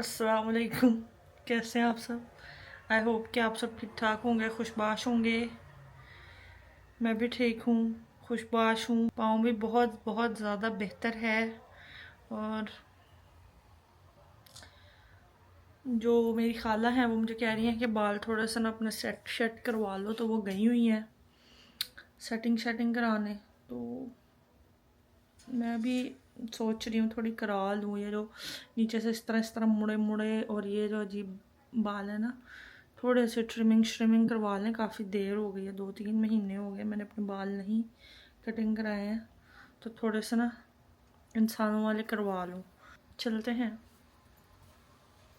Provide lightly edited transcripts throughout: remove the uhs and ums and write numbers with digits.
अस्सलाम वालेकुम। कैसे हैं आप सब? आई होप कि आप सब ठीक ठाक होंगे, खुशबाश होंगे। मैं भी ठीक हूँ, खुशबाश हूँ। पाँव भी बहुत बहुत ज़्यादा बेहतर है। और जो मेरी खाला हैं वो मुझे कह रही हैं कि बाल थोड़ा सा ना अपने सेट शेट करवा लो, तो वो गई हुई हैं सेटिंग कराने। तो मैं भी सोच रही हूँ थोड़ी करा लूँ। ये जो नीचे से इस तरह मुड़े मुड़े और ये जो अजीब बाल है ना, थोड़े से ट्रिमिंग करवा लें। काफ़ी देर हो गई है, 2-3 महीने हो गए मैंने अपने बाल नहीं कटिंग कराए हैं। तो थोड़े से ना इंसानों वाले करवा लूँ। चलते हैं,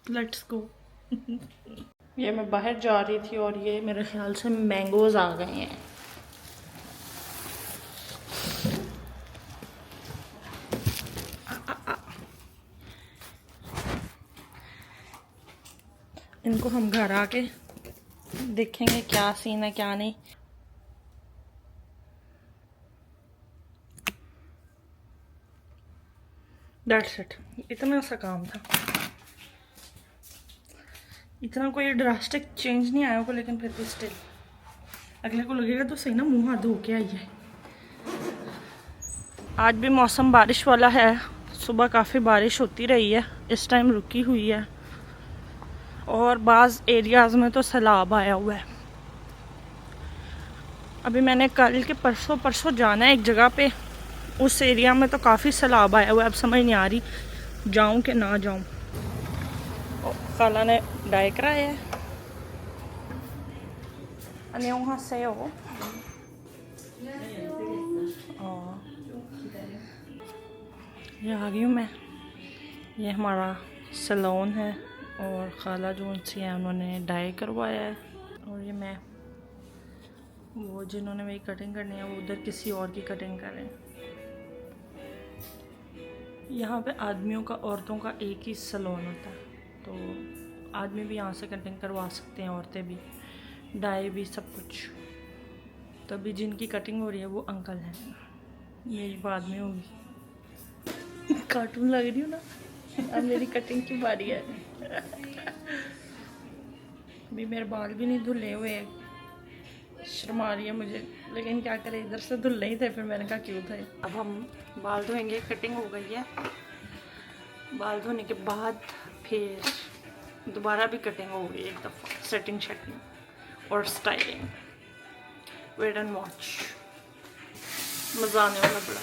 लेट्स गो। ये मैं बाहर जा रही थी और ये मेरे ख्याल से मैंगोज़ आ गए हैं। इनको हम घर आके देखेंगे क्या सीन है क्या नहीं। दैट्स इट, इतना सा काम था। इतना कोई ड्रास्टिक चेंज नहीं आया होगा, लेकिन फिर भी स्टिल अगले को लगेगा तो सही ना मुंह हाथ धो के आई है। आज भी मौसम बारिश वाला है। सुबह काफ़ी बारिश होती रही है, इस टाइम रुकी हुई है। और बाज़ एरियाज़ में तो सैलाब आया हुआ है। अभी मैंने कल के परसों जाना है एक जगह पे, उस एरिया में तो काफ़ी सैलाब आया हुआ है। अब समझ नहीं आ रही जाऊं कि ना जाऊं। खाला ने डाई कराया है। 안녕하세요। ये आ गई हूँ मैं। ये हमारा सैलून है और खाला जो उनसे है उन्होंने डाई करवाया है। और ये मैं, वो जिन्होंने मेरी कटिंग करनी है वो उधर किसी और की कटिंग कर रहे हैं। यहाँ पे आदमियों का औरतों का एक ही सैलून होता है, तो आदमी भी यहाँ से कटिंग करवा सकते हैं, औरतें भी, डाई भी, सब कुछ। तो अभी जिनकी कटिंग हो रही है वो अंकल हैं, मेरी बाद में होगी। कार्टून लग रही हूँ ना। अब मेरी कटिंग की बारी है। अभी मेरे बाल भी नहीं धुले हुए, शर्म आ रही है मुझे, लेकिन क्या करें, इधर से धुल नहीं थे, फिर मैंने कहा क्यों थे। अब हम बाल धोएंगे। कटिंग हो गई है, बाल धोने के बाद फिर दोबारा भी कटिंग हो गई एक दफ़ा, सेटिंग और स्टाइलिंग। वेट एंड वॉच, मज़ा आने वाला बड़ा।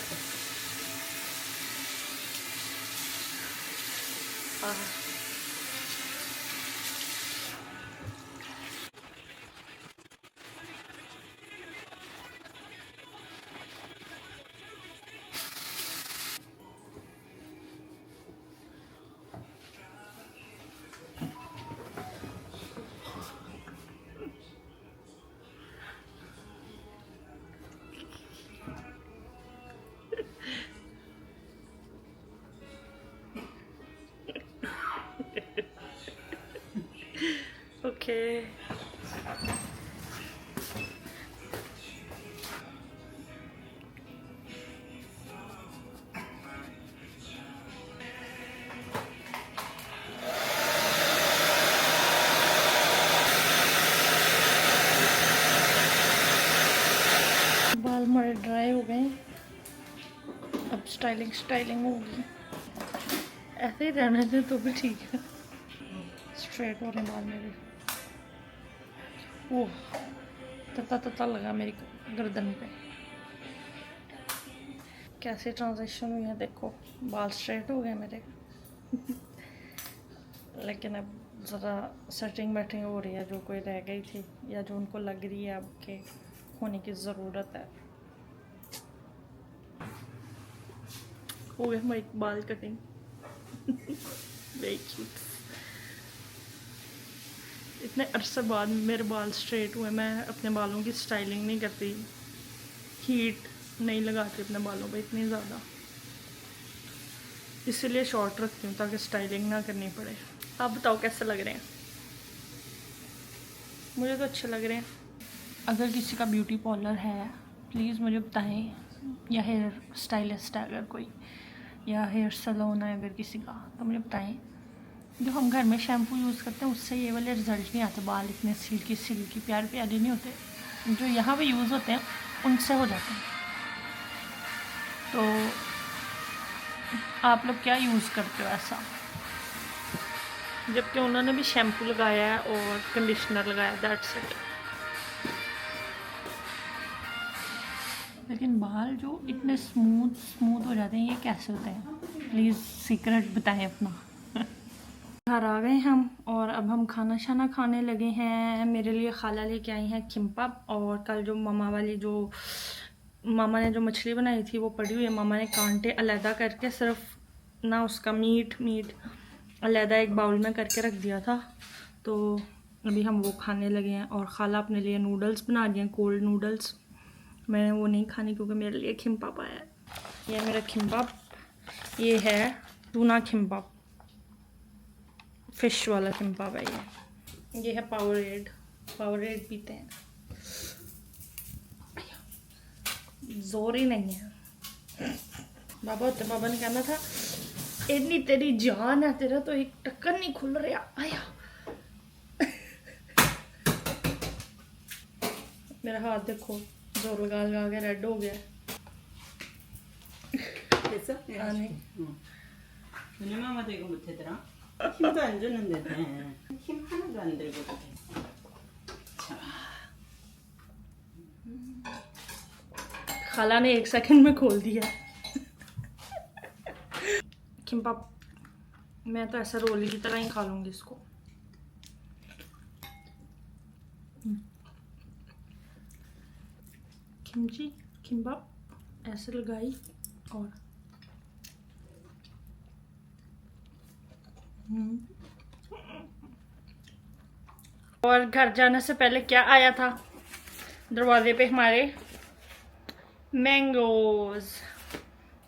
ओके, बाल हमारे ड्राई हो गए, अब स्टाइलिंग होगी। ऐसे ही रहने दें तो भी ठीक है। स्ट्रेट हो रहे बाल मेरे। ओह, तता लगा मेरी गर्दन पे। कैसे ट्रांजिशन हुई है देखो, बाल स्ट्रेट हो गए मेरे। लेकिन अब ज़रा सेटिंग बैटिंग हो रही है, जो कोई रह गई थी या जो उनको लग रही है अब के होने की ज़रूरत है। हो गया हमारी बाल कटिंग। Very cute. इतने अरसे बाद मेरे बाल स्ट्रेट हुए। मैं अपने बालों की स्टाइलिंग नहीं करती, हीट नहीं लगाती अपने बालों पे इतनी ज़्यादा, इसीलिए शॉर्ट रखती हूँ ताकि स्टाइलिंग ना करनी पड़े। आप बताओ कैसे लग रहे हैं? मुझे तो अच्छे लग रहे हैं। अगर किसी का ब्यूटी पार्लर है प्लीज़ मुझे बताएं, या हेयर स्टाइलिस्ट है अगर कोई, या हेयर सैलून है अगर किसी का, तो मुझे बताएं। जो हम घर में शैम्पू यूज़ करते हैं उससे ये वाले रिज़ल्ट नहीं आते, बाल इतने सिल्की सिल्की प्यारे प्यारे नहीं होते। जो यहाँ पे यूज़ होते हैं उनसे हो जाते हैं। तो आप लोग क्या यूज़ करते हो ऐसा? जबकि उन्होंने भी शैम्पू लगाया है और कंडीशनर लगाया, दैट्स इट। लेकिन बाल जो इतने स्मूथ हो जाते हैं, ये कैसे होते हैं? प्लीज़ सीक्रेट बताएं अपना। घर आ गए हम और अब हम खाना शाना खाने लगे हैं। मेरे लिए खाला लेके आई हैं किम्पाप, और कल जो मामा ने जो मछली बनाई थी वो पड़ी हुई है। मामा ने कांटे अलहदा करके सिर्फ ना उसका मीट अलहदा एक बाउल में करके रख दिया था। तो अभी हम वो खाने लगे हैं। और खाला अपने लिए नूडल्स बना दिए हैं, कोल्ड नूडल्स। मैंने वो नहीं खानी क्योंकि मेरे लिए किम्पाप आया है। ये मेरा किम्पाप, ये है टूना किम्पाप, फिश वाला किम्पाप है ये है पावरेड पीते हैं। जोर ही नहीं है। बाबा ने कहना था इतनी तेरी जान है, तेरा तो एक टक्कर नहीं खुल रहा। आया मेरा हाथ देखो, जोर लगा के रेड हो गया। 마마 되고 못하더라. 힘도 안 주는데 힘 하나도 안 들고. खाला ने 1 सेकंड में खोल दिया। किम्पाप मैं तो ऐसा रोली की तरह ही खा लूंगी इसको। किम्पाप ऐसे लगाई और घर जाने से पहले क्या आया था दरवाजे पे हमारे? मैंगोज।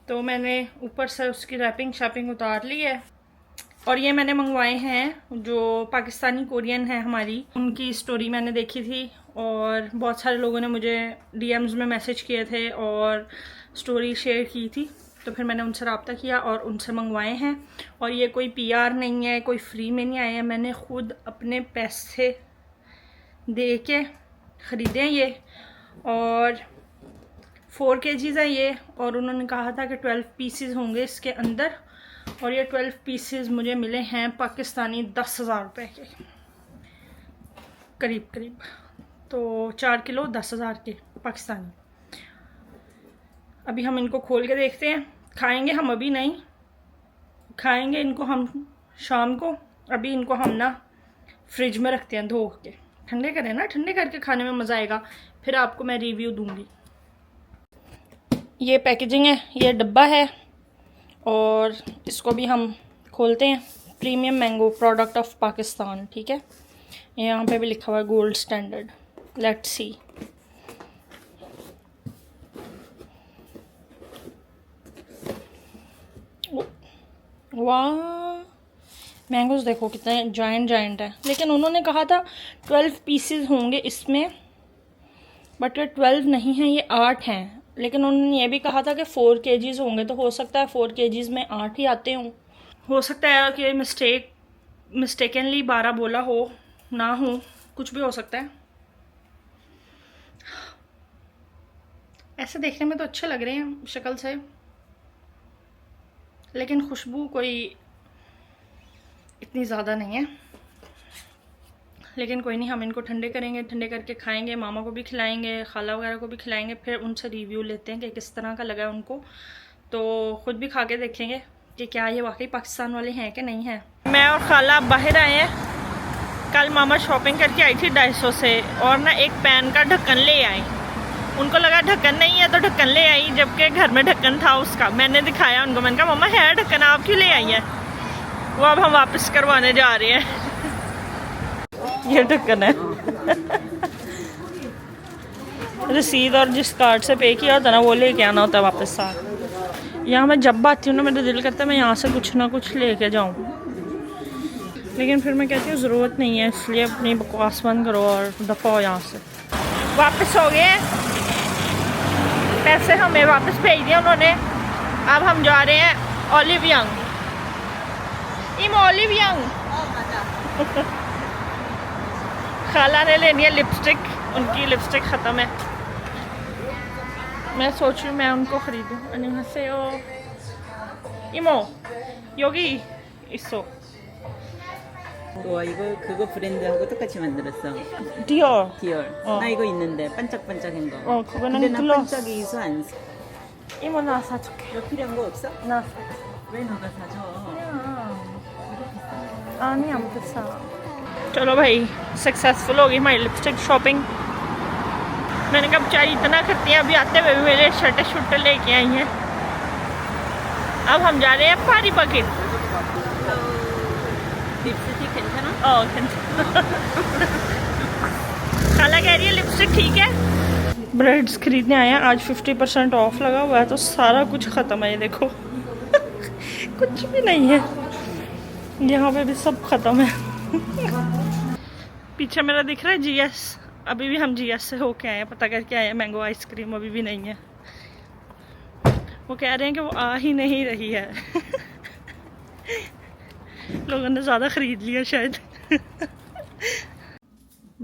तो मैंने ऊपर से उसकी रैपिंग उतार ली है। और ये मैंने मंगवाए हैं, जो पाकिस्तानी कोरियन है हमारी, उनकी स्टोरी मैंने देखी थी और बहुत सारे लोगों ने मुझे डीएम्स में मैसेज किए थे और स्टोरी शेयर की थी। तो फिर मैंने उनसे रब्ता किया और उनसे मंगवाए हैं। और ये कोई पीआर नहीं है, कोई फ्री में नहीं आए हैं, मैंने खुद अपने पैसे दे के ख़रीदे हैं ये। और 4 kgs है ये, और उन्होंने कहा था कि 12 पीसेस होंगे इसके अंदर। और ये 12 पीसेस मुझे मिले हैं पाकिस्तानी 10,000 रुपये के करीब। तो 4 किलो 10,000 के पाकिस्तानी। अभी हम इनको खोल के देखते हैं। खाएंगे हम, अभी नहीं खाएंगे इनको हम शाम को। अभी इनको हम ना फ्रिज में रखते हैं, धो के ठंडे करें ना, ठंडे करके खाने में मज़ा आएगा। फिर आपको मैं रिव्यू दूंगी। ये पैकेजिंग है, ये डब्बा है और इसको भी हम खोलते हैं। Premium mango product of Pakistan, ठीक है। यहाँ पे भी लिखा हुआ है गोल्ड स्टैंडर्ड। Let's see. वाह, मैंगोज देखो कितने जायंट है। लेकिन उन्होंने कहा था 12 पीसेस होंगे इसमें, बट ये 12 नहीं है, ये 8 हैं। लेकिन उन्होंने ये भी कहा था कि 4 kgs होंगे, तो हो सकता है 4 kgs में 8 ही आते हों। हो सकता है कि मिस्टेकनली 12 बोला हो, ना हो, कुछ भी हो सकता है। ऐसे देखने में तो अच्छे लग रहे हैं शक्ल से, लेकिन खुशबू कोई इतनी ज़्यादा नहीं है। लेकिन कोई नहीं, हम इनको ठंडे करेंगे, ठंडे करके खाएंगे, मामा को भी खिलाएंगे, खाला वगैरह को भी खिलाएंगे। फिर उनसे रिव्यू लेते हैं कि किस तरह का लगा उनको। तो ख़ुद भी खा के देखेंगे कि क्या ये वाकई पाकिस्तान वाले हैं कि नहीं हैं। मैं और खाला बाहर आए हैं। कल मामा शॉपिंग करके आई थी 250 से, और ना एक पैन का ढक्कन ले आई। उनको लगा ढक्कन नहीं है तो ढक्कन ले आई, जबकि घर में ढक्कन था उसका। मैंने दिखाया उनको, मैंने कहा मम्मा है ढक्कन, आप क्यों ले आई है? वो अब हम वापस करवाने जा रहे हैं। ये ढक्कन है। रसीद और जिस कार्ड से पे किया होता ना वो लेके आना होता है वापस साथ। यहाँ मैं जब आती हूँ ना, मेरा दिल करता है मैं यहाँ से कुछ ना कुछ लेके जाऊँ, लेकिन फिर मैं कहती हूँ ज़रूरत नहीं है, इसलिए अपनी बकवास बंद करो और दफ़ा हो यहाँ से। वापस हो गए, पैसे हमें वापस भेज दिए उन्होंने। अब हम जा रहे हैं ओलिव यंग। खाला ने लेनी है लिपस्टिक, उनकी लिपस्टिक ख़त्म है। मैं सोच रही हूँ मैं उनको ख़रीदूँ। 안녕하세요. 이모, 여기 있어. 와 이거 그거 브랜드하고 똑같이 만들었어. 디올. 디올. 나 이거 있는데 반짝반짝한 거. 그거는 근데 나 글로스. 반짝이 있어 안 사. 이모 나 사줄게. 너 필요한 거 없어? 나 왜 너가 사줘? नहीं हम तो चलो भाई सक्सेसफुल हो गई हमारी लिपस्टिक शॉपिंग। मैंने कहा बेचारी इतना करती हैं, अभी आते हुए भी मेरे शर्टें शुर्टें लेके आई हैं। अब हम जा रहे हैं पारी पकेट। 립스틱 괜찮아? खाला कह रही है लिपस्टिक ठीक है। ब्रेड्स खरीदने आए हैं, आज 50% ऑफ लगा हुआ है तो सारा कुछ ख़त्म है। ये देखो कुछ भी नहीं है यहाँ पे भी, सब ख़त्म है। पीछे मेरा दिख रहा है जीएस, अभी भी हम जीएस से होके आए हैं, पता करके आए हैं। मैंगो आइसक्रीम अभी भी नहीं है। वो कह रहे हैं कि वो आ ही नहीं रही है। लोगों ने ज़्यादा ख़रीद लिया शायद।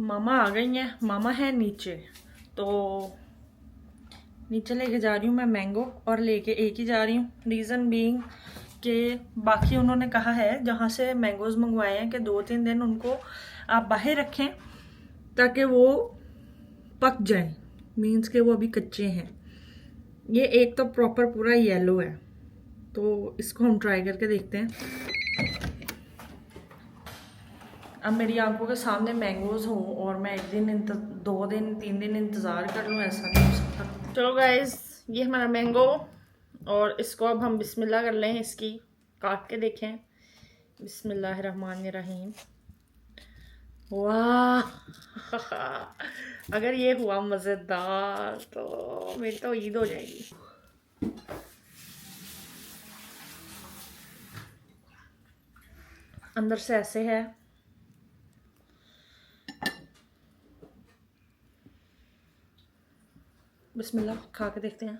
मामा आ गई हैं, मामा है नीचे, तो नीचे लेके जा रही हूँ मैं मैंगो, और लेके एक ही जा रही हूँ। रीज़न बीइंग कि बाकी उन्होंने कहा है जहाँ से मैंगोज़ मंगवाए हैं कि 2-3 दिन उनको आप बाहर रखें ताकि वो पक जाएं, मीन्स कि वो अभी कच्चे हैं। ये एक तो प्रॉपर पूरा येलो है, तो इसको हम ट्राई करके देखते हैं। अब मेरी आंखों के सामने मैंगोज़ हों और मैं 2 दिन 3 दिन इंतज़ार कर लूँ, ऐसा नहीं हो सकता। चलो गाइस, ये हमारा मैंगो, और इसको अब हम बिस्मिल्लाह कर लें, इसकी काट के देखें। बिस्मिल्लाहिर्रहमानिर्रहीम। वाह अगर ये हुआ मज़ेदार तो मेरी तो ईद हो जाएगी। अंदर से ऐसे है, बिस्मिल्लाह खा के देखते हैं।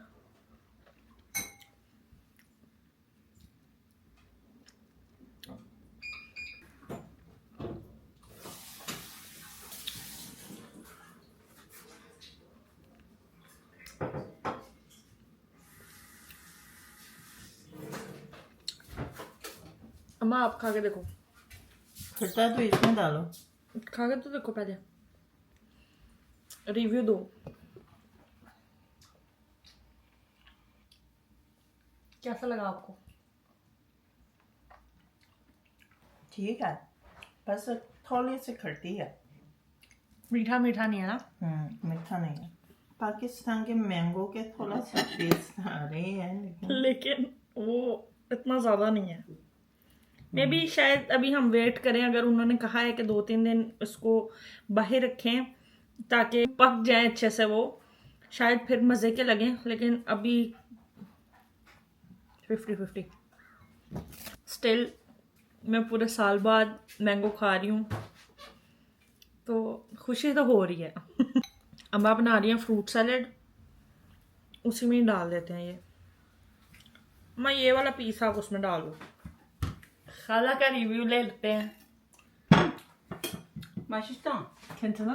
अम्मा आप खा के देखो। खट्टा तो इसमें डालो। खा के तो देखो, पहले रिव्यू दो। कैसा लगा आपको? ठीक है, बस थोड़ी सी खट्टी है। मीठा मीठा नहीं है ना? मीठा नहीं है। पाकिस्तान के मैंगो के थोड़ा सा टेस्ट आ रहे हैं, लेकिन वो इतना ज़्यादा नहीं है। मे बी शायद अभी हम वेट करें, अगर उन्होंने कहा है कि 2-3 दिन इसको बाहर रखें ताकि पक जाए अच्छे से, वो शायद फिर मज़े के लगें। लेकिन अभी 50-50 स्टिल मैं पूरे साल बाद मैंगो खा रही हूँ, तो खुशी तो हो रही है। अम्मा बना रही हैं फ्रूट सैलेड, उसी में ही डाल देते हैं ये। अम्मा ये वाला पीस आप उसमें डाल दो। खाला का रिव्यू ले लेते हैं। 맛있다. 괜찮아?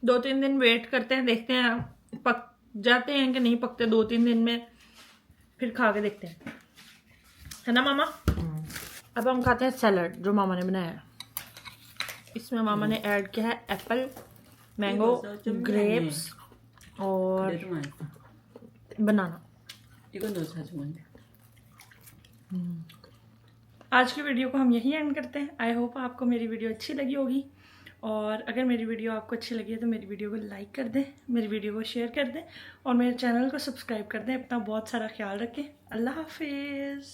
2-3 दिन वेट करते हैं, देखते हैं पक जाते हैं कि नहीं पकते। 2-3 दिन में फिर खा के देखते हैं, है ना मामा? अब हम खाते हैं सैलड जो मामा ने बनाया है। इसमें मामा ने ऐड किया है एप्पल, मैंगो, ग्रेप्स और बनाना। आज की वीडियो को हम यही एंड करते हैं। आई होप आपको मेरी वीडियो अच्छी लगी होगी, और अगर मेरी वीडियो आपको अच्छी लगी है तो मेरी वीडियो को लाइक कर दें, मेरी वीडियो को शेयर कर दें, और मेरे चैनल को सब्सक्राइब कर दें। अपना बहुत सारा ख्याल रखें। अल्लाह हाफिज़।